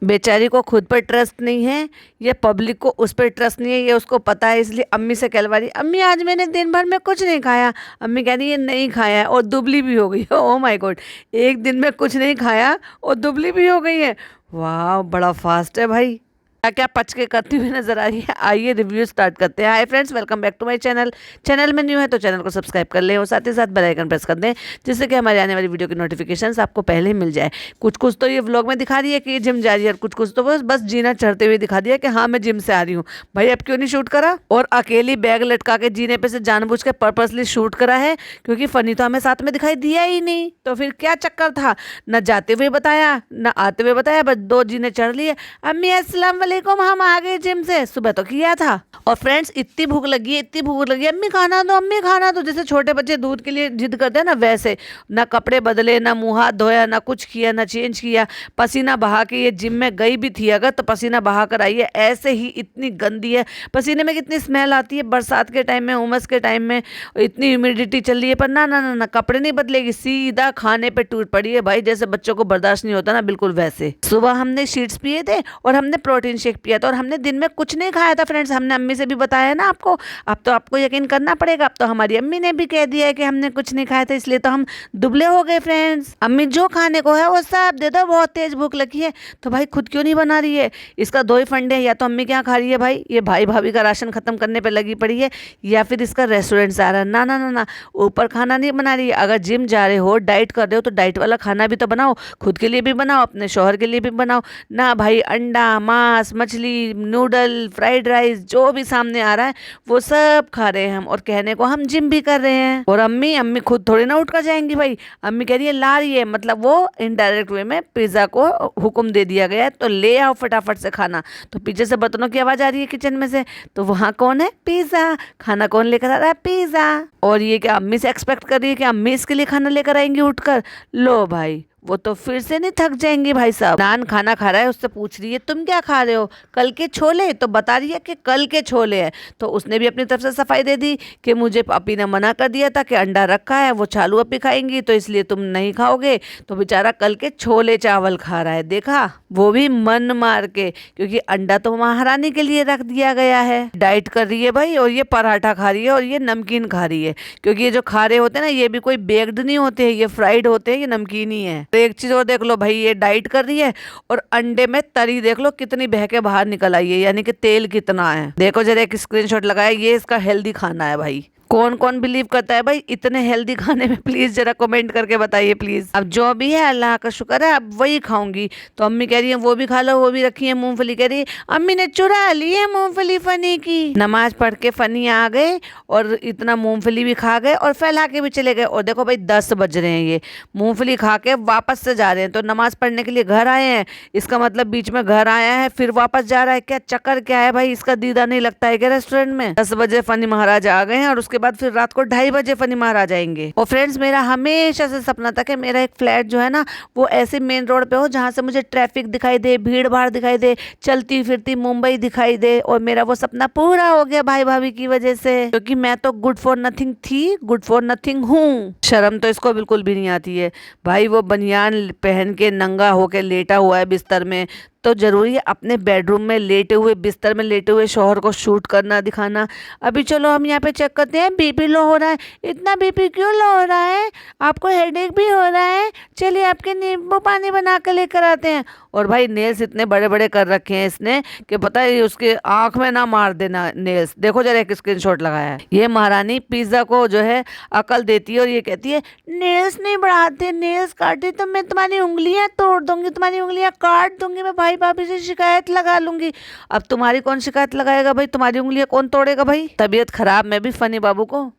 बेचारी को खुद पर ट्रस्ट नहीं है, ये पब्लिक को उस पर ट्रस्ट नहीं है, ये उसको पता है, इसलिए अम्मी से कहलवा रही, अम्मी आज मैंने दिन भर में कुछ नहीं खाया। अम्मी कह रही ये नहीं खाया है और दुबली भी हो गई है। ओह माय गॉड, एक दिन में कुछ नहीं खाया और दुबली भी हो गई है। वाह, बड़ा फास्ट है भाई। क्या क्या पच के करती हुई नजर आ रही है। आइए रिव्यू स्टार्ट करते हैं। Hi friends, welcome back to my channel. Channel में न्यू है तो चैनल को सब्सक्राइब कर लें और साथ ही साथ बेल आइकन प्रेस कर दें, जिससे कि हमारे आने वाली वीडियो की नोटिफिकेशंस आपको पहले ही मिल जाए। कुछ कुछ तो ये व्लॉग में दिखा रही है कि ये जिम जा रही है और कुछ कुछ तो बस जीना चढ़ते हुए दिखा दिया कि हाँ मैं जिम से आ रही हूँ। भाई अब क्यों नहीं शूट करा? और अकेली बैग लटका के जीने पे से जानबूझ के पर्पसली शूट करा है, क्योंकि फनी तो हमें साथ में दिखाई दिया ही नहीं। तो फिर क्या चक्कर था? न जाते हुए बताया न आते हुए बताया, बस 2 जीने चढ़ लिए। अम्मी अस्सलाम वालेकुम, हम आ गए जिम से। सुबह तो किया था। और फ्रेंड्स इतनी भूख लगी है, इतनी भूख लगी है, अम्मी खाना दो, अम्मी खाना दो। जैसे छोटे बच्चे दूध के लिए जिद करते हैं ना, वैसे ना कपड़े बदले, ना मुंह हाथ धोया, ना कुछ किया, ना चेंज किया। पसीना बहा के ये जिम में गई भी थी अगर, तो पसीना बहा कर आई है। ऐसे ही इतनी गंदी है, पसीने में कितनी स्मेल आती है बरसात के टाइम में, उमस के टाइम में, इतनी ह्यूमिडिटी चल रही है। पर ना ना ना ना, कपड़े नहीं बदलेगी, सीधा खाने पे टूट पड़ी है भाई। जैसे बच्चों को बर्दाश्त नहीं होता ना, बिल्कुल वैसे। सुबह हमने शीट्स पिए थे और हमने प्रोटीन शेक पिया था और हमने दिन में कुछ नहीं खाया था फ्रेंड्स। हमने अम्मी से भी बताया ना आपको, अब तो आपको यकीन करना पड़ेगा। अब तो हमारी अम्मी ने भी कह दिया है कि हमने कुछ नहीं खाया था, इसलिए तो हम दुबले हो गए फ्रेंड्स। अम्मी जो खाने को है वो सब दे दो, बहुत तेज भूख लगी है। तो भाई खुद क्यों नहीं बना रही है? इसका 2 ही फंडे हैं, या तो अम्मी क्या खा रही है भाई, ये भाई भाभी का राशन खत्म करने पे लगी पड़ी है, या फिर इसका रेस्टोरेंट से आ रहा है। ना ना ना ना, ऊपर खाना नहीं बना रही है। अगर जिम जा रहे हो, डाइट कर रहे हो, तो डाइट वाला खाना भी तो बनाओ, खुद के लिए भी बनाओ, अपने शौहर के लिए भी बनाओ ना भाई। अंडा, मांस, मछली, नूडल, फ्राइड राइस, जो भी सामने आ रहा है वो सब खा रहे हैं हम, और कहने को हम जिम भी कर रहे हैं। और अम्मी अम्मी खुद थोड़ी ना उठ कर जाएंगी भाई। अम्मी कह रही है ला रही है, मतलब वो इनडायरेक्ट वे में पिज्जा को हुक्म दे दिया गया है, तो ले आओ फटाफट से खाना। तो पीछे से बर्तनों की आवाज आ रही है किचन में से, तो वहाँ कौन है? पिज्जा। खाना कौन लेकर आ रहा है? पिज्जा। और ये क्या अम्मी से एक्सपेक्ट कर रही है कि अम्मी इसके लिए खाना लेकर आएंगी उठकर? लो भाई, वो तो फिर से नहीं थक जाएंगी भाई साहब। नान खाना खा रहा है, उससे पूछ रही है तुम क्या खा रहे हो? कल के छोले। तो बता रही है कि कल के छोले हैं। तो उसने भी अपनी तरफ से सफाई दे दी कि मुझे पापी ने मना कर दिया था कि अंडा रखा है, वो चालू अपी खाएंगी, तो इसलिए तुम नहीं खाओगे। तो बेचारा कल के छोले चावल खा रहा है, देखा, वो भी मन मार के, क्योंकि अंडा तो महारानी के लिए रख दिया गया है। डाइट कर रही है भाई, और ये पराठा खा रही है और ये नमकीन खा रही है, क्योंकि ये जो खा रहे होते हैं ना, ये भी कोई बेक्ड नहीं होते हैं, ये फ्राइड होते हैं, ये नमकीन ही है। तो एक चीज और देख लो भाई, ये डाइट कर रही है और अंडे में तरी देख लो कितनी बह के बाहर निकल आई है, यानी कि तेल कितना है। देखो जरा एक स्क्रीनशॉट लगाया, ये इसका हेल्दी खाना है भाई। कौन कौन बिलीव करता है भाई इतने हेल्दी खाने में? प्लीज जरा कमेंट करके बताइए प्लीज। अब जो भी है अल्लाह का शुक्र है, अब वही खाऊंगी। तो अम्मी कह रही है वो भी खा लो, वो भी रखी है मूंगफली। कह रही है अम्मी ने चुरा ली है मूंगफली फनी की। नमाज पढ़ के फनी आ गए और इतना मूंगफली भी खा गए और फैला के भी चले गए। और देखो भाई 10 बज रहे हैं, ये मूंगफली खा के वापस से जा रहे हैं। तो नमाज पढ़ने के लिए घर आए हैं, इसका मतलब बीच में घर आया है फिर वापस जा रहा है। क्या चक्कर क्या है भाई? इसका दीदा नहीं लगता है क्या रेस्टोरेंट में? 10 बजे फनी महाराज आ गए हैं और उसके बाद फिर रात को 2:30 बजे फनी महाराज आएंगे। और फ्रेंड्स मेरा हमेशा से सपना था कि मेरा एक फ्लैट जो है ना, वो ऐसे मेन रोड पे हो जहाँ से मुझे ट्रैफिक दिखाई दे, भीड़ भाड़ दिखाई दे, चलती फिरती मुंबई दिखाई दे। और मेरा वो सपना पूरा हो गया भाई भाभी की वजह से, क्योंकि मैं तो गुड फॉर नथिंग थी, गुड फॉर नथिंग हूँ। शर्म तो इसको बिल्कुल भी नहीं आती है भाई। वो बनियान पहन के नंगा होके लेटा हुआ है बिस्तर में, तो जरूरी है अपने बेडरूम में लेटे हुए, बिस्तर में लेटे हुए शौहर को शूट करना, दिखाना। अभी चलो हम यहाँ पे चेक करते हैं, बीपी लो हो रहा है। इतना बीपी क्यों लो हो रहा है? आपको हेडेक भी हो रहा है? चलिए आपके नींबू पानी बना कर लेकर आते हैं। और भाई नेल्स इतने बड़े बड़े कर रखे हैं इसने कि पता है उसके आंख में ना मार देना नेल्स। देखो जरा एक स्क्रीनशॉट लगाया है। ये महारानी पिज्जा को जो है अकल देती है और ये कहती है नेल्स नहीं बढ़ाते, नेल्स काटे तो मैं तुम्हारी उंगलियां तोड़ दूंगी, तुम्हारी उंगलियां काट दूंगी, मैं भाई भाभी से शिकायत लगा लूंगी। अब तुम्हारी कौन शिकायत लगाएगा भाई? तुम्हारी उंगलियां कौन तोड़ेगा भाई? तबीयत खराब में भी फनी बाबू को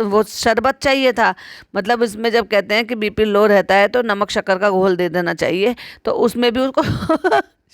वो शरबत चाहिए था। मतलब इसमें जब कहते हैं कि बीपी लो रहता है तो नमक शक्कर का घोल दे देना चाहिए, तो उसमें भी उसको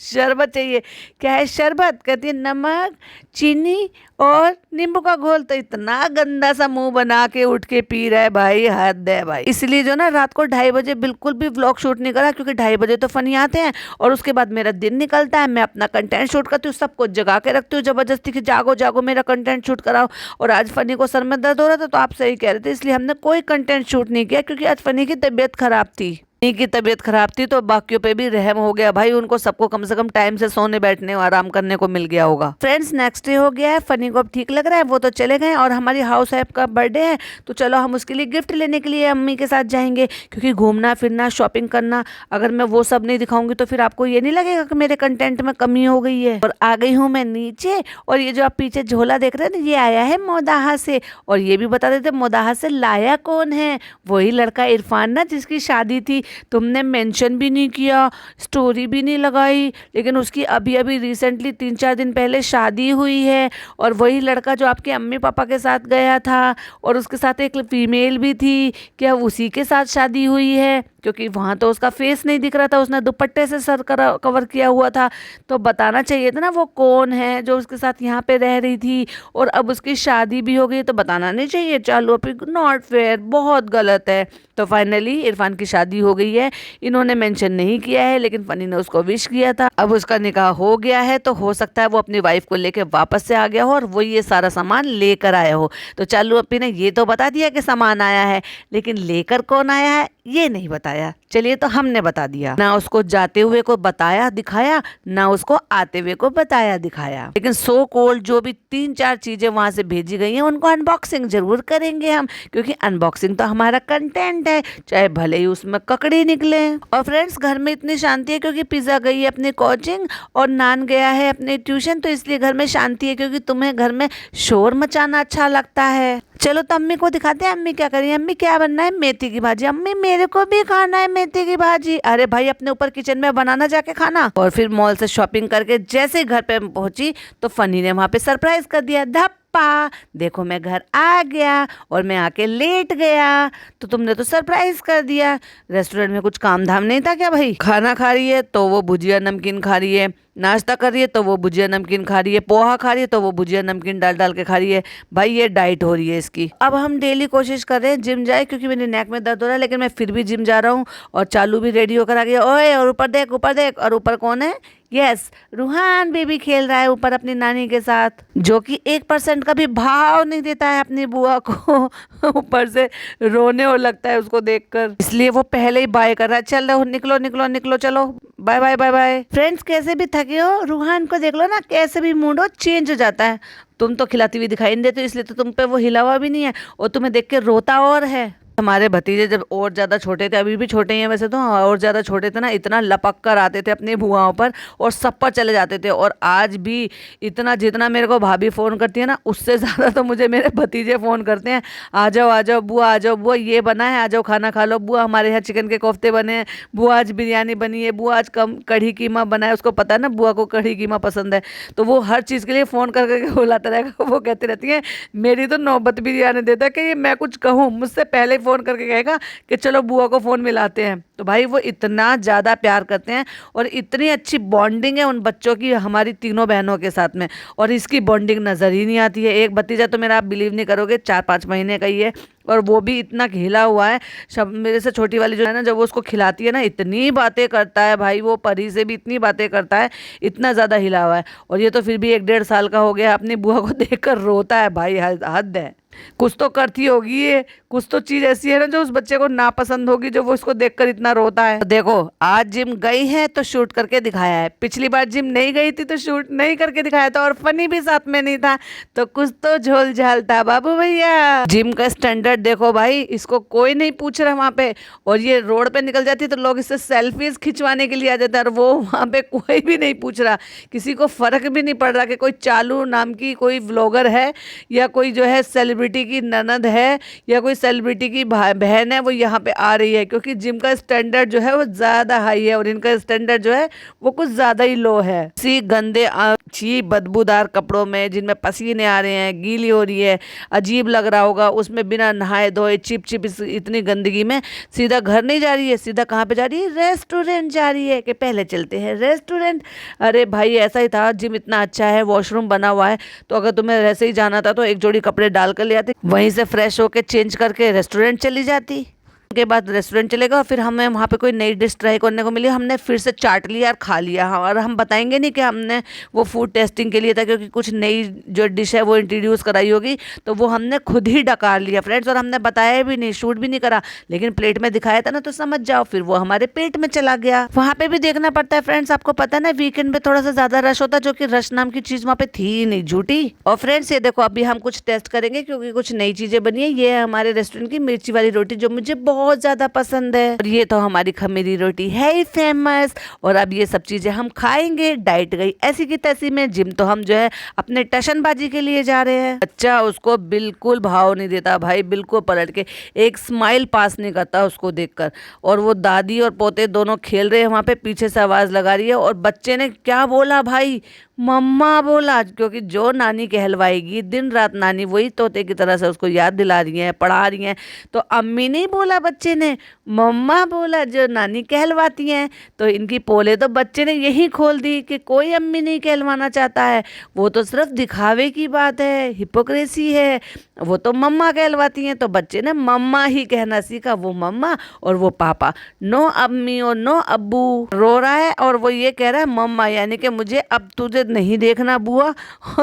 शरबत चाहिए। क्या है शरबत? कहती है नमक, चीनी और नींबू का घोल। तो इतना गंदा सा मुंह बना के उठ के पी रहा है भाई, हद है भाई। इसलिए जो ना रात को 2:30 बजे बिल्कुल भी व्लॉग शूट नहीं करा, क्योंकि 2:30 बजे तो फनी आते हैं और उसके बाद मेरा दिन निकलता है, मैं अपना कंटेंट शूट करती हूँ, सबको जगा के रखती हूँ जबरदस्ती की, जागो जागो मेरा कंटेंट शूट कराओ। और आज फनी को सर में दर्द हो रहा था, तो आप सही कह रहे थे, इसलिए हमने कोई कंटेंट शूट नहीं किया, क्योंकि आज फनी की तबीयत खराब थी। इन्हीं की तबीयत खराब थी तो बाकियों पे भी रहम हो गया भाई, उनको सबको कम से कम टाइम से सोने बैठने और आराम करने को मिल गया होगा। फ्रेंड्स नेक्स्ट डे हो गया है, फनी को अब ठीक लग रहा है, वो तो चले गए और हमारी हाउस वाइफ का बर्थडे है तो चलो हम उसके लिए गिफ्ट लेने के लिए अम्मी के साथ जाएंगे, क्योंकि घूमना फिरना शॉपिंग करना अगर मैं वो सब नहीं दिखाऊंगी तो फिर आपको ये नहीं लगेगा कि मेरे कंटेंट में कमी हो गई है। और आ गई हूँ मैं नीचे, और ये जो आप पीछे झोला देख रहे हैं ना, ये आया है मोदाहा से। और ये भी बता देते मोदाहा से लाया कौन है, वही लड़का इरफान ना जिसकी शादी थी, तुमने मेंशन भी नहीं किया, स्टोरी भी नहीं लगाई, लेकिन उसकी अभी अभी रिसेंटली 3-4 दिन पहले शादी हुई है। और वही लड़का जो आपके अम्मी पापा के साथ गया था और उसके साथ एक फीमेल भी थी, क्या उसी के साथ शादी हुई है? क्योंकि वहाँ तो उसका फेस नहीं दिख रहा था, उसने दुपट्टे से सर कवर किया हुआ था, तो बताना चाहिए था ना वो कौन है जो उसके साथ यहाँ पे रह रही थी। और अब उसकी शादी भी हो गई तो बताना नहीं चाहिए, चलो फिर नॉट फेयर, बहुत गलत है। तो फाइनली इरफान की शादी हो गई है, इन्होंने मेंशन नहीं किया है लेकिन फनी ने उसको विश किया था। अब उसका निकाह हो गया है तो हो सकता है वो अपनी वाइफ को लेके वापस से आ गया हो और वो ये सारा सामान लेकर आया हो। तो चालू अपी ने ये तो बता दिया कि सामान आया है, लेकिन लेकर कौन आया है ये नहीं बताया। चलिए तो हमने बता दिया, ना उसको जाते हुए को बताया दिखाया, ना उसको आते हुए को बताया दिखाया। लेकिन सो कॉल्ड जो भी 3-4 चीजें वहां से भेजी गई हैं उनको अनबॉक्सिंग जरूर करेंगे हम, क्योंकि अनबॉक्सिंग तो हमारा कंटेंट है, चाहे भले ही उसमें ककड़ी निकले। और फ्रेंड्स घर में इतनी शांति है क्योंकि पिज्जा गई है अपनी कोचिंग और नान गया है अपने ट्यूशन, तो इसलिए घर में शांति है, क्योंकि तुम्हें घर में शोर मचाना अच्छा लगता है। चलो तो अम्मी को दिखाते हैं अम्मी क्या करी। अम्मी क्या बनना है? मेथी की भाजी। अम्मी मेरे को भी खाना है मेथी की भाजी। अरे भाई अपने ऊपर किचन में बनाना जाके खाना। और फिर मॉल से शॉपिंग करके जैसे ही घर पे पहुंची तो फनी ने वहां पे सरप्राइज कर दिया, धप्पा देखो मैं घर आ गया और मैं आके लेट गया, तो तुमने तो सरप्राइज कर दिया। रेस्टोरेंट में कुछ काम धाम नहीं था क्या भाई? खाना खा रही है तो वो भुजिया नमकीन खा रही है, नाश्ता कर रही है तो वो भुजिया नमकीन खा रही है, पोहा खा रही है तो वो भुजिया नमकीन डाल डाल के खा रही है। भाई ये डाइट हो रही है इसकी। अब हम डेली कोशिश कर रहे हैं जिम जाए, क्योंकि मेरे नेक में दर्द हो रहा है, लेकिन मैं फिर भी जिम जा रहा हूँ। और चालू भी रेडी होकर आ गया, ओए और ऊपर देख ऊपर देख। और ऊपर कौन है? यस रूहान बेबी खेल रहा है ऊपर अपनी नानी के साथ, जो कि 1% का भी भाव नहीं देता है अपनी बुआ को। ऊपर से रोने और लगता है उसको देखकर, इसलिए वो पहले ही बाय कर रहा है, चल रहो निकलो निकलो निकलो, चलो bye bye bye bye. Friends कैसे भी थके हो, रूहान को देख लो ना, कैसे भी मूड हो चेंज हो जाता है। तुम तो खिलाती हुई दिखाई नहीं देती, इसलिए तो तुम पे वो हिला हुआ भी नहीं है और तुम्हें देख के रोता और है। हमारे भतीजे जब और ज़्यादा छोटे थे, अभी भी छोटे ही हैं वैसे तो, और ज़्यादा छोटे थे ना, इतना लपक कर आते थे अपनी बुआओं पर और सब पर चले जाते थे। और आज भी इतना जितना मेरे को भाभी फ़ोन करती है ना, उससे ज़्यादा तो मुझे मेरे भतीजे फ़ोन करते हैं, आ जाओ बुआ, आ जाओ बुआ, ये बना है आ जाओ खाना खा लो बुआ, हमारे यहाँ चिकन के कोफ्ते बने हैं बुआ, आज बिरयानी बनी है बुआ, आज कम कढ़ी कीमा बना है। उसको पता है ना बुआ को कढ़ी कीमा पसंद है, तो वो हर चीज़ के लिए फ़ोन कर करके बुलाता रहेगा। वो कहती रहती है मेरी तो नौबत भी नहीं आने देता कि ये मैं कुछ कहूँ, मुझसे पहले फ़ोन करके कहेगा कि चलो बुआ को फ़ोन मिलाते हैं। तो भाई वो इतना ज़्यादा प्यार करते हैं और इतनी अच्छी बॉन्डिंग है उन बच्चों की हमारी तीनों बहनों के साथ में, और इसकी बॉन्डिंग नज़र ही नहीं आती है। एक भतीजा तो मेरा आप बिलीव नहीं करोगे 4-5 महीने का ही है, और वो भी इतना खिला हुआ है। सब मेरे से छोटी वाली जो है ना, जब वो उसको खिलाती है ना, इतनी बातें करता है भाई, वो परी से भी इतनी बातें करता है, इतना ज़्यादा हिला हुआ है। और ये तो फिर भी 1-1.5 साल का हो गया, अपनी बुआ को देखकर रोता है भाई, हद है। कुछ तो करती होगी ये, कुछ तो चीज ऐसी है ना जो उस बच्चे को नापसंद होगी, जो वो उसको देखकर इतना रोता है। तो देखो आज जिम गई है तो शूट करके दिखाया है, पिछली बार जिम नहीं गई थी तो शूट नहीं करके दिखाया था, और फनी भी साथ में नहीं था, तो कुछ तो झोल झाल था बाबू भैया। जिम का स्टैंडर्ड देखो भाई, इसको कोई नहीं पूछ रहा वहाँ पे, और ये रोड पे निकल जाती है तो लोग इससे सेल्फीज खिंचवाने के लिए आ जाते हैं, और वो वहाँ पे कोई भी नहीं पूछ रहा, किसी को फर्क भी नहीं पड़ रहा कि कोई चालू नाम की कोई व्लॉगर है, या कोई जो है सेलिब्रिटी की ननद है, या कोई सेलिब्रिटी की बहन है वो यहाँ पे आ रही है, क्योंकि जिम का स्टैंडर्ड जो है वो ज़्यादा हाई है और इनका स्टैंडर्ड जो है वो कुछ ज़्यादा ही लो है। इसी गंदे अच्छी बदबूदार कपड़ों में जिनमें पसीने आ रहे हैं, गीली हो रही है, अजीब लग रहा होगा, उसमें बिना नहाए धोए चिप चिप इतनी गंदगी में सीधा घर नहीं जा रही है, सीधा कहाँ पे जा रही है? रेस्टोरेंट जा रही है कि पहले चलते हैं रेस्टोरेंट। अरे भाई ऐसा ही था, जिम इतना अच्छा है, वॉशरूम बना हुआ है, तो अगर तुम्हें वैसे ही जाना था तो एक जोड़ी कपड़े डाल कर ले आती, वहीं से फ्रेश होके चेंज करके रेस्टोरेंट चली जाती। के बाद रेस्टोरेंट चलेगा और फिर हमें वहाँ पे कोई नई डिश ट्राई करने को मिली, हमने फिर से चाट लिया और खा लिया। हाँ, और हम बताएंगे नहीं कि हमने वो फूड टेस्टिंग के लिए था, क्योंकि कुछ नई जो डिश है वो इंट्रोड्यूस कराई होगी, तो वो हमने खुद ही डकार लिया फ्रेंड्स। और हमने बताया भी नहीं, शूट भी नहीं करा, लेकिन प्लेट में दिखाया था ना, तो समझ जाओ फिर वो हमारे पेट में चला गया। वहाँ पे भी देखना पड़ता है फ्रेंड्स, आपको पता है ना वीकेंड पे थोड़ा सा ज्यादा रश होता है, जो कि रश नाम की चीज वहाँ पे थी ही नहीं, झूठी। और फ्रेंड्स ये देखो, अभी हम कुछ टेस्ट करेंगे क्योंकि कुछ नई चीजें बनी है। ये है हमारे रेस्टोरेंट की मिर्ची वाली रोटी, जो मुझे बहुत ज्यादा पसंद है। और ये तो हमारी खमीरी रोटी है ही फेमस। और अब ये सब चीजें हम खाएंगे। डाइट गई ऐसी की तैसी में, जिम तो हम जो है अपने टशनबाजी के लिए जा रहे हैं। अच्छा, उसको बिल्कुल भाव नहीं देता भाई, बिल्कुल पलट के एक स्माइल पास नहीं करता उसको देखकर। और वो दादी और पोते दोनों खेल रहे हैं वहां पे, पीछे से आवाज लगा रही है। और बच्चे ने क्या बोला भाई, मम्मा बोला, क्योंकि जो नानी कहलवाएगी दिन रात नानी वही तोते की तरह से उसको याद दिला रही है, पढ़ा रही हैं। तो अम्मी नहीं बोला, बच्चे ने मम्मा बोला, जो नानी कहलवाती हैं। तो इनकी पोले तो बच्चे ने यही खोल दी कि कोई अम्मी नहीं कहलवाना चाहता है, वो तो सिर्फ दिखावे की बात है, हिपोक्रेसी है, वो तो मम्मा कहलवाती हैं। तो बच्चे ने मम्मा ही कहना सीखा, वो मम्मा और वो पापा, नो अम्मी और नो अब्बू। रो रहा है और वो ये कह रहा है मम्मा, यानी कि मुझे अब तुझे नहीं देखना बुआ,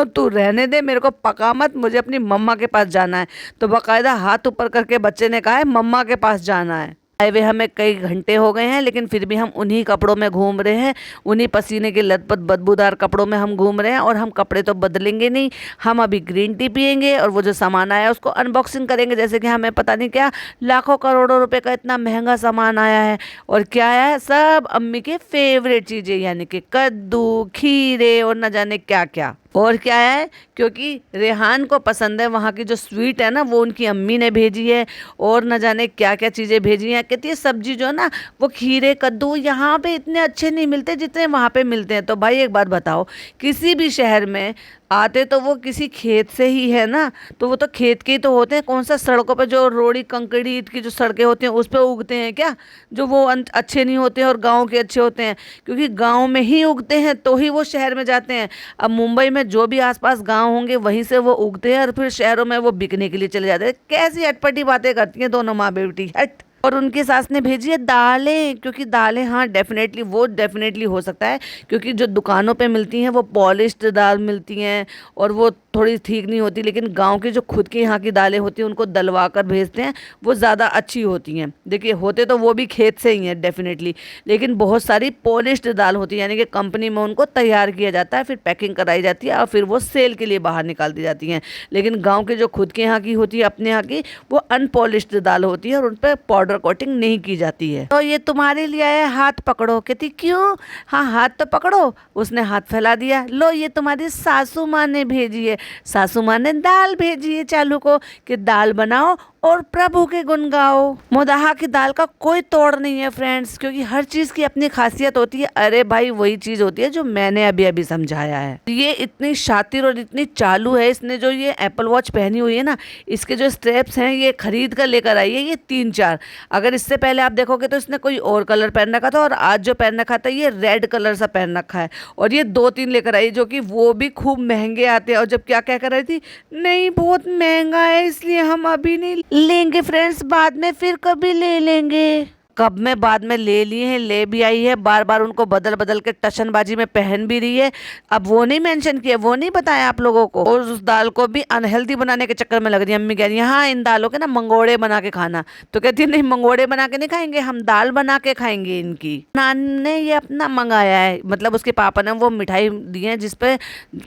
तू रहने दे, मेरे को पका मत, मुझे अपनी मम्मा के पास जाना है। तो बाकायदा हाथ ऊपर करके बच्चे ने कहा है मम्मा के पास जाना है। आए हुए हमें कई घंटे हो गए हैं, लेकिन फिर भी हम उन्हीं कपड़ों में घूम रहे हैं, उन्हीं पसीने के लथपथ बदबूदार कपड़ों में हम घूम रहे हैं। और हम कपड़े तो बदलेंगे नहीं, हम अभी ग्रीन टी पियेंगे और वो जो सामान आया उसको अनबॉक्सिंग करेंगे, जैसे कि हमें पता नहीं क्या लाखों करोड़ों रुपए का इतना महंगा सामान आया है। और क्या आया है, सब अम्मी के फेवरेट चीज़ें, यानी कि कद्दू, खीरे और न जाने क्या क्या। और क्या है, क्योंकि रेहान को पसंद है वहाँ की जो स्वीट है ना, वो उनकी अम्मी ने भेजी है। और न जाने क्या क्या चीज़ें भेजी हैं। कहती है सब्जी जो है ना, वो खीरे कद्दू यहाँ पे इतने अच्छे नहीं मिलते जितने वहाँ पे मिलते हैं। तो भाई एक बात बताओ, किसी भी शहर में आते तो वो किसी खेत से ही है ना, तो वो तो खेत के ही तो होते हैं। कौन सा सड़कों पे जो रोड़ी कंक्रीट की जो सड़कें होती हैं उस पे उगते हैं क्या, जो वो अच्छे नहीं होते हैं और गांव के अच्छे होते हैं? क्योंकि गांव में ही उगते हैं तो ही वो शहर में जाते हैं। अब मुंबई में जो भी आसपास गांव होंगे वहीं से वो उगते हैं और फिर शहरों में वो बिकने के लिए चले जाते हैं। कैसी अटपटी बातें करती हैं दोनों माँ बेटी, हट। और उनकी सास ने भेजी है दालें, क्योंकि दालें हाँ डेफिनेटली वो डेफिनेटली हो सकता है, क्योंकि जो दुकानों पे मिलती हैं वो पॉलिश्ड दाल मिलती हैं और वो थोड़ी ठीक नहीं होती। लेकिन गांव की जो खुद के यहाँ की दालें होती हैं उनको दलवा कर भेजते हैं, वो ज़्यादा अच्छी होती हैं। देखिए होते तो वो भी खेत से ही हैं डेफिनेटली, लेकिन बहुत सारी पॉलिश्ड दाल होती है, यानी कि कंपनी में उनको तैयार किया जाता है, फिर पैकिंग कराई जाती है और फिर वो सेल के लिए बाहर निकाल दी जाती हैं। लेकिन गाँव के जो खुद के यहाँ की होती है, अपने यहाँ की, वो अनपॉलिश्ड दाल होती है और उन पर पाउडर कोटिंग नहीं की जाती है। तो ये तुम्हारे लिए आया, हाथ पकड़ो। कहती क्यों? हाँ हाथ तो पकड़ो। उसने हाथ फैला दिया, लो ये तुम्हारी सासू माँ ने भेजी है। सासू माँ ने दाल भेजी है चालू को कि दाल बनाओ और प्रभु के गुण गाओ। मोदाहा की दाल का कोई तोड़ नहीं है फ्रेंड्स, क्योंकि हर चीज की अपनी खासियत होती है। अरे भाई वही चीज होती है जो मैंने अभी अभी समझाया है। ये इतनी शातिर और इतनी चालू है, इसने जो ये एप्पल वॉच पहनी हुई है ना, इसके जो स्ट्रैप्स हैं ये खरीद कर लेकर आई है, ये 3-4। अगर इससे पहले आप देखोगे तो इसने कोई और कलर पहन रखा था, और आज जो पहन रखा था ये रेड कलर सा पहन रखा है। और ये 2-3 लेकर आई, जो कि वो भी खूब महंगे आते हैं। और जब क्या क्या कर रही थी, नहीं बहुत महंगा है इसलिए हम अभी नहीं लेंगे फ्रेंड्स, बाद में फिर कभी ले लेंगे। कब में बाद में ले लिए हैं, ले भी आई है, बार बार उनको बदल बदल के टशनबाजी में पहन भी रही है। अब वो नहीं मेंशन किया, वो नहीं बताया आप लोगों को। और उस दाल को भी अनहेल्दी बनाने के चक्कर में लग रही है। अम्मी कह रही है हाँ इन दालों के ना मंगोड़े बना के खाना। तो कहती है नहीं मंगोड़े बना के नहीं खाएंगे, हम दाल बना के खाएंगे इनकी। नान ने ये अपना मंगाया है, मतलब उसके पापा ने वो मिठाई दी है जिसपे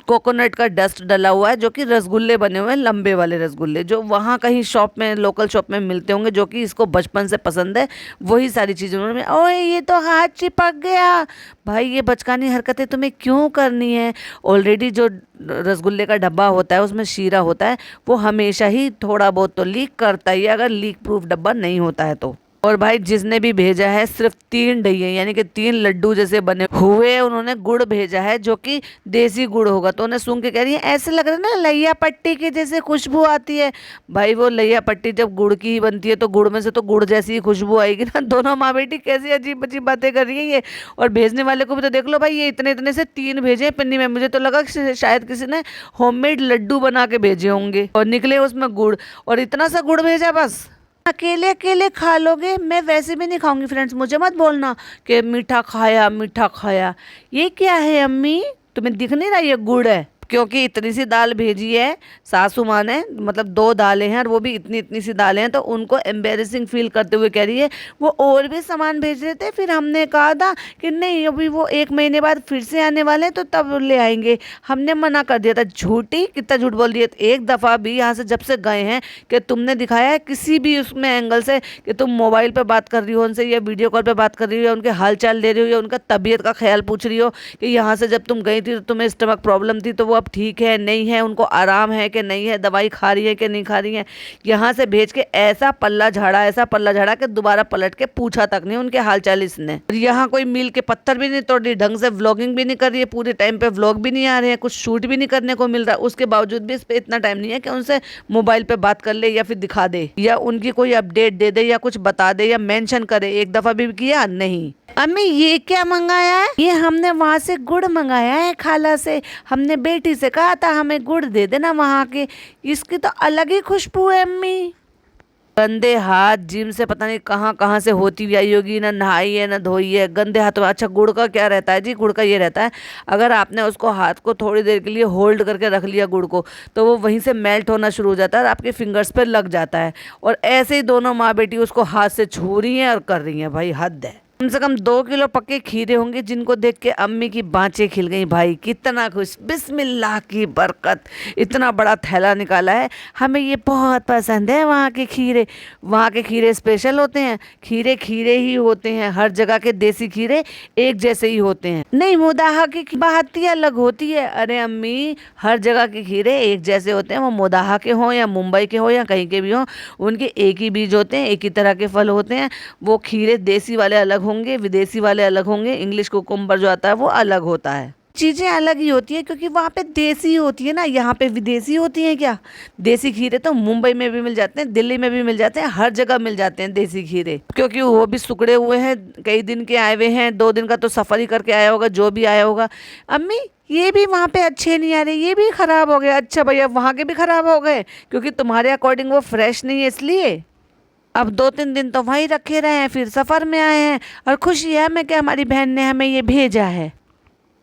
कोकोनट का डस्ट डला हुआ है, जो कि रसगुल्ले बने हुए हैं, लंबे वाले रसगुल्ले, जो वहाँ कहीं शॉप में, लोकल शॉप में मिलते होंगे, जो कि इसको बचपन से पसंद है। वही सारी चीजें उन्होंने, ओए ये तो हाथ चिपक गया। भाई ये बचकानी हरकतें तुम्हें क्यों करनी है? ऑलरेडी जो रसगुल्ले का डब्बा होता है उसमें शीरा होता है, वो हमेशा ही थोड़ा बहुत तो लीक करता ही है, अगर लीक प्रूफ डब्बा नहीं होता है तो। और भाई जिसने भी भेजा है सिर्फ 3 डइये, यानी कि 3 लड्डू जैसे बने हुए उन्होंने गुड़ भेजा है, जो कि देसी गुड़ होगा। तो उन्हें सुन के कह रही है ऐसे लग रहा है ना लैया पट्टी के जैसे खुशबू आती है। भाई वो लैया पट्टी जब गुड़ की ही बनती है तो गुड़ में से तो गुड़ जैसी ही खुशबू आएगी ना। दोनों माँ बेटी कैसी अजीब अजीब बातें कर रही है ये। और भेजने वाले को भी तो देख लो भाई, ये इतने इतने से 3 भेजे पन्नी में। मुझे तो लगा शायद किसी ने होममेड लड्डू बना के भेजे होंगे और निकले उसमें गुड़, और इतना सा गुड़ भेजा बस। अकेले अकेले खा लोगे, मैं वैसे भी नहीं खाऊंगी। फ्रेंड्स, मुझे मत बोलना कि मीठा खाया मीठा खाया। ये क्या है अम्मी, तुम्हें दिख नहीं रहा ये गुड़ है? क्योंकि इतनी सी दाल भेजी है सासू माँ ने, मतलब 2 दालें हैं और वो भी इतनी इतनी सी दालें हैं, तो उनको एम्बेरसिंग फील करते हुए कह रही है वो और भी सामान भेज रहे थे, फिर हमने कहा था कि नहीं अभी वो 1 महीने बाद फिर से आने वाले हैं तो तब ले आएंगे, हमने मना कर दिया था। झूठी, कितना झूठ बोल रही है। एक दफ़ा भी यहाँ से जब से गए हैं कि तुमने दिखाया है किसी भी उसमें एंगल से कि तुम मोबाइल पर बात कर रही हो उनसे, या वीडियो कॉल पर बात कर रही हो, या उनके हाल चाल ले रही हो, या उनका तबीयत का ख्याल पूछ रही हो कि यहाँ से जब तुम गई थी तो तुम्हें स्टमक प्रॉब्लम थी तो वो अब ठीक है नहीं है, उनको आराम है कि नहीं है, दवाई खा रही है कि नहीं खा रही है। यहाँ से भेज के ऐसा पल्ला झाड़ा, ऐसा पल्ला झाड़ा कि दोबारा पलट के पूछा तक नहीं उनके हालचाल इसने। यहाँ कोई मील के पत्थर भी नहीं तोड़ रही, ढंग से व्लॉगिंग भी नहीं कर रही है, पूरे टाइम पे व्लॉग भी नहीं आ रहे हैं, कुछ शूट भी नहीं करने को मिल रहा। उसके बावजूद भी इस पे इतना टाइम नहीं है कि उनसे मोबाइल पे बात कर ले, या फिर दिखा दे, या उनकी कोई अपडेट दे दे, या कुछ बता दे, या मेंशन करे। एक दफा भी किया नहीं। अम्मी ये क्या मंगाया है? ये हमने वहाँ से गुड़ मंगाया है खाला से, हमने बेटी से कहा था हमें गुड़ दे देना वहाँ के, इसकी तो अलग ही खुशबू है अम्मी। गंदे हाथ, जिम से पता नहीं कहाँ कहाँ से होती हुई आई होगी, ना नहाई है ना धोई है, गंदे हाथों। अच्छा, गुड़ का क्या रहता है जी? गुड़ का ये रहता है अगर आपने उसको हाथ को थोड़ी देर के लिए होल्ड करके रख लिया गुड़ को, तो वो वहीं से मेल्ट होना शुरू हो जाता है और आपके फिंगर्स पे लग जाता है। और ऐसे ही दोनों माँ बेटी उसको हाथ से छू रही हैं और कर रही हैं। भाई हद है। कम से कम 2 किलो पक्के खीरे होंगे जिनको देख के अम्मी की बाँचें खिल गई। भाई कितना खुश, बिस्मिल्लाह की बरकत, इतना बड़ा थैला निकाला है। हमें ये बहुत पसंद है वहाँ के खीरे। वहाँ के खीरे स्पेशल होते हैं, खीरे खीरे ही होते हैं। हर जगह के देसी खीरे एक जैसे ही होते हैं। नहीं, मोदाहा की बात ही अलग होती है। अरे अम्मी, हर जगह के खीरे एक जैसे होते हैं, वो मोदाहा के हों या मुंबई के हों या कहीं के भी हों, उनके एक ही बीज होते हैं, एक ही तरह के फल होते हैं। वो खीरे देसी वाले अलग होंगे, विदेशी वाले अलग होंगे, इंग्लिश कुकुम्बर जो आता है वो अलग होता है। चीज़ें अलग ही होती है क्योंकि वहाँ पे देसी होती है ना, यहाँ पे विदेशी होती हैं क्या? देसी खीरे तो मुंबई में भी मिल जाते हैं, दिल्ली में भी मिल जाते हैं, हर जगह मिल जाते हैं देसी खीरे, क्योंकि वो भी सुखड़े हुए हैं, कई दिन के आए हुए हैं, 2 दिन का तो सफ़र ही करके आया होगा जो भी आया होगा। अम्मी ये भी वहाँ पे अच्छे नहीं आ रहे, ये भी ख़राब हो गए। अच्छा भैया, वहाँ के भी ख़राब हो गए क्योंकि तुम्हारे अकॉर्डिंग वो फ्रेश नहीं है इसलिए। अब 2-3 दिन तो वहीं रखे रहे हैं, फिर सफ़र में आए हैं और खुशी है हमें कि हमारी बहन ने हमें ये भेजा है।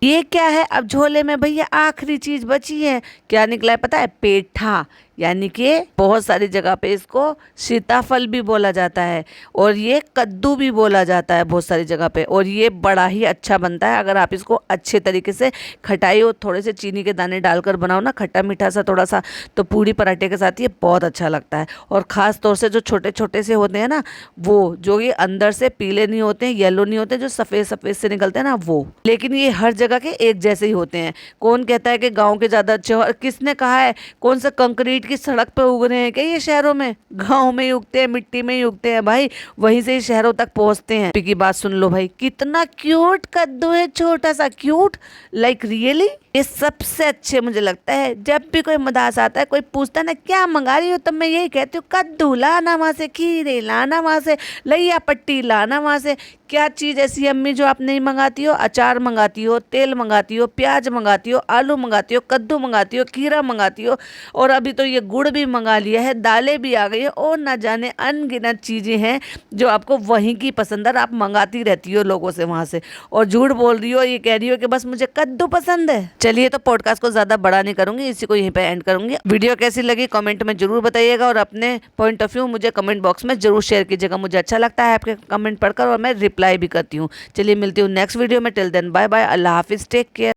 ये क्या है? अब झोले में भैया आखिरी चीज़ बची है। क्या निकला है पता है? पेठा, यानी कि बहुत सारी जगह पे इसको सीताफल भी बोला जाता है और ये कद्दू भी बोला जाता है बहुत सारी जगह पे। और ये बड़ा ही अच्छा बनता है अगर आप इसको अच्छे तरीके से खटाई और थोड़े से चीनी के दाने डालकर बनाओ ना, खट्टा मीठा सा थोड़ा सा, तो पूड़ी पराठे के साथ ये बहुत अच्छा लगता है। और ख़ास तौर से जो छोटे छोटे से होते हैं ना, वो जो ये अंदर से पीले नहीं होते हैं, येलो नहीं होते, जो सफ़ेद सफ़ेद से निकलते हैं ना वो, लेकिन ये हर जगह के एक जैसे ही होते हैं। कौन कहता है कि गाँव के ज़्यादा अच्छे हो? किसने कहा है? कौन सा कंक्रीट की सड़क पे उग रहे हैं क्या ये शहरों में? गांव में ही उगते हैं, मिट्टी में ही उगते हैं भाई, वहीं से ही शहरों तक पहुंचते हैं। की बात सुन लो भाई, कितना क्यूट कद्दू है, छोटा सा क्यूट, लाइक रियली। ये सबसे अच्छे मुझे लगता है। जब भी कोई मदास आता है, कोई पूछता है ना क्या मंगा रही हो, तो मैं यही कहती हूँ कद्दू लाना वहाँ से, खीरे लाना वहाँ से, लैया पट्टी लाना वहाँ से। क्या चीज़ ऐसी अम्मी जो आप नहीं मंगाती हो? अचार मंगाती हो, तेल मंगाती हो, प्याज मंगाती हो, आलू मंगाती हो, कद्दू मंगाती हो, खीरा मंगाती हो, और अभी तो ये गुड़ भी मंगा लिया है, दालें भी आ गई है, और ना जाने अनगिनत चीज़ें हैं जो आपको वहीं की पसंद है, आप मंगाती रहती हो लोगों से वहाँ से, और झूठ बोल रही हो, ये कह रही हो कि बस मुझे कद्दू पसंद है। चलिए, तो पॉडकास्ट को ज़्यादा बड़ा नहीं करूँगी, इसी को यहीं पे एंड करूँगी। वीडियो कैसी लगी कमेंट में ज़रूर बताइएगा और अपने पॉइंट ऑफ व्यू मुझे कमेंट बॉक्स में ज़रूर शेयर कीजिएगा। मुझे अच्छा लगता है आपके कमेंट पढ़कर और मैं रिप्लाई भी करती हूँ। चलिए, मिलती हूँ नेक्स्ट वीडियो में। टिल देन बाय बाय, अल्लाह हाफिज़, टेक केयर।